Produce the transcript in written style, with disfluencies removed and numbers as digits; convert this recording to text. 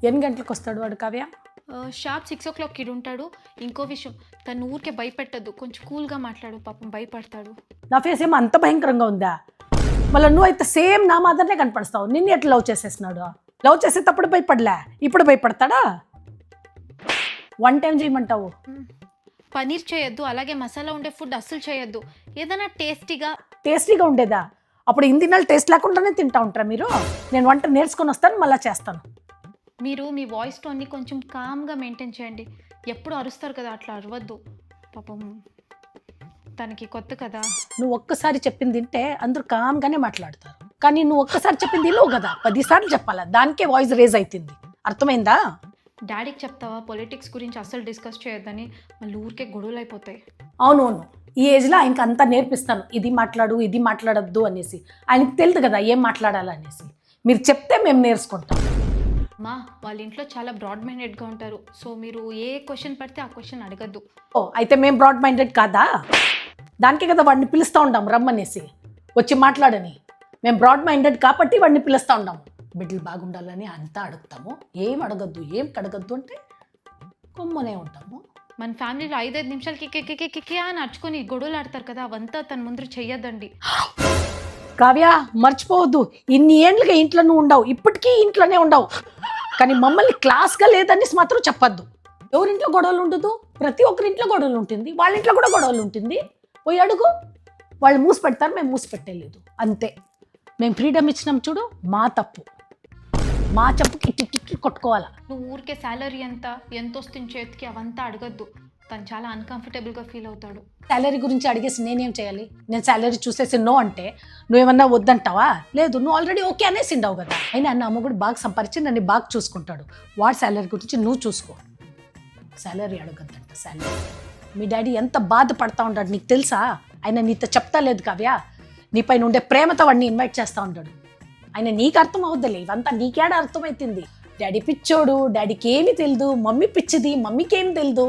ఎన్ని గంటలకు వస్తాడు వాడు కావ్య? షార్ప్ 6 o'clock ఉంటాడు. ఇంకో విషయం, తను ఊరికే భయపెట్టద్దు, కొంచెం కూల్గా మాట్లాడు, పాపం భయపడతాడు. నా ఫేస్ ఏమో అంత భయంకరంగా ఉందా? మళ్ళీ నువ్వు అయితే సేమ్ నా మాదిరినే కనపడుస్తావు. నిన్ను ఎట్లా లవ్ చేసేస్తున్నాడు? లవ్ చేసేటప్పుడు భయపడలే, ఇప్పుడు భయపడతాడా? 1 time చేయమంటావు? పనీర్ చేయొద్దు, అలాగే మసాలా ఉండే ఫుడ్ అస్సలు చేయొద్దు. ఏదైనా టేస్టీగా ఉండేదా? అప్పుడు ఇన్ని దినాలు టేస్ట్ లేకుండానే తింటా ఉంటారా మీరు? నేను వంట నేర్చుకొని వస్తాను, మళ్ళీ చేస్తాను. మీరు మీ వాయిస్ టోన్ని కొంచెం కామ్గా మెయింటైన్ చేయండి. ఎప్పుడు అరుస్తారు కదా, అట్లా అరవద్దు. పాపం తనకి కొత్త కదా. నువ్వు ఒక్కసారి చెప్పింది తింటే అందరూ కామ్గానే మాట్లాడతారు, కానీ నువ్వు ఒక్కసారి చెప్పింది లేవు కదా, 10 సార్లు చెప్పాలా, దానికే వాయిస్ రేజ్ అవుతుంది. అర్థమైందా? డాడీకి చెప్తావా పొలిటిక్స్ గురించి అస్సలు డిస్కస్ చేయొద్దని? మళ్ళీ ఊరికే గొడవలు అయిపోతాయి. అవునవును, ఈ ఏజ్లో ఆయనకి అంతా నేర్పిస్తాను, ఇది మాట్లాడు ఇది మాట్లాడద్దు అనేసి. ఆయనకి తెలియదు కదా ఏం మాట్లాడాలనేసి. మీరు చెప్తే మేము నేర్చుకుంటాం. వాళ్ళ ఇంట్లో చాలా బ్రాడ్ మైండెడ్గా ఉంటారు. సో మీరు ఏ క్వశ్చన్ పడితే ఆ క్వశ్చన్ అడగద్దు. ఓ అయితే మేము బ్రాడ్ మైండెడ్ కాదా? దానికే కదా వాడిని పిలుస్తూ ఉంటాం రమ్మనేసి, వచ్చి మాట్లాడని. మేము బ్రాడ్ మైండెడ్ కాబట్టి వాడిని పిలుస్తూ ఉంటాము. బిడ్డలు బాగుండాలని అంతా అడుగుతాము. ఏం అడగద్దు ఏం కడగద్దు అంటే కొమ్మనే ఉంటాము. మన ఫ్యామిలీలో 5-5 నిమిషాలకి కే అని నడుచుకొని గొడవలు ఆడతారు కదా, అవంతా తన ముందు చెయ్యొద్దండి. కావ్య మర్చిపోవద్దు, ఇన్ని ఏండ్లుగా ఇంట్లో నువ్వు ఉండవు, ఇప్పటికీ ఇంట్లోనే ఉండవు, కానీ మమ్మల్ని క్లాస్గా లేదనేసి మాత్రం చెప్పద్దు. ఎవరింట్లో గొడవలు ఉండదు? ప్రతి ఒక్కరింట్లో గొడవలు ఉంటుంది, వాళ్ళ ఇంట్లో కూడా గొడవలు ఉంటుంది. పోయి అడుగు, వాళ్ళు మూసి పెడతారు, మేము మూసి పెట్టలేదు అంతే. మేము ఫ్రీడమ్ ఇచ్చినాం చూడు, మా తప్పు, మా చెప్పుకి టిక్కి కొట్టుకోవాలా. నువ్వు ఊరికే శాలరీ ఎంత వస్తుంది చేతికి అవంతా అడగద్దు. తను చాలా అన్కంఫర్టబుల్గా ఫీల్ అవుతాడు. శాలరీ గురించి అడిగేసి నేనేం చేయాలి? నేను శాలరీ చూసేసి నో అంటే నువ్వేమన్నా వద్దంటావా? లేదు, నువ్వు ఆల్రెడీ ఓకే అనేసి ఉండవు కదా. అయినా అన్న అమ్మ కూడా బాగా సంపాదించి నన్ను బాగా చూసుకుంటాడు. వాడి శాలరీ గురించి నువ్వు చూసుకో. శాలరీ అడగద్దంట. శాలరీ మీ డాడీ ఎంత బాధపడతా ఉంటాడు నీకు తెలుసా? ఆయన నీతో చెప్తా లేదు కావ్య, నీ పైన ఉండే ప్రేమతో వాడిని ఇన్వైట్ చేస్తూ ఉంటాడు. ఆయన నీకు అర్థం అవుద్దిలే, ఇవంతా నీకేడా అర్థమవుతుంది. డాడీ పిచ్చోడు, డాడీకి ఏమీ తెలియదు, మమ్మీ పిచ్చిది, మమ్మీకి ఏమి తెలియదు.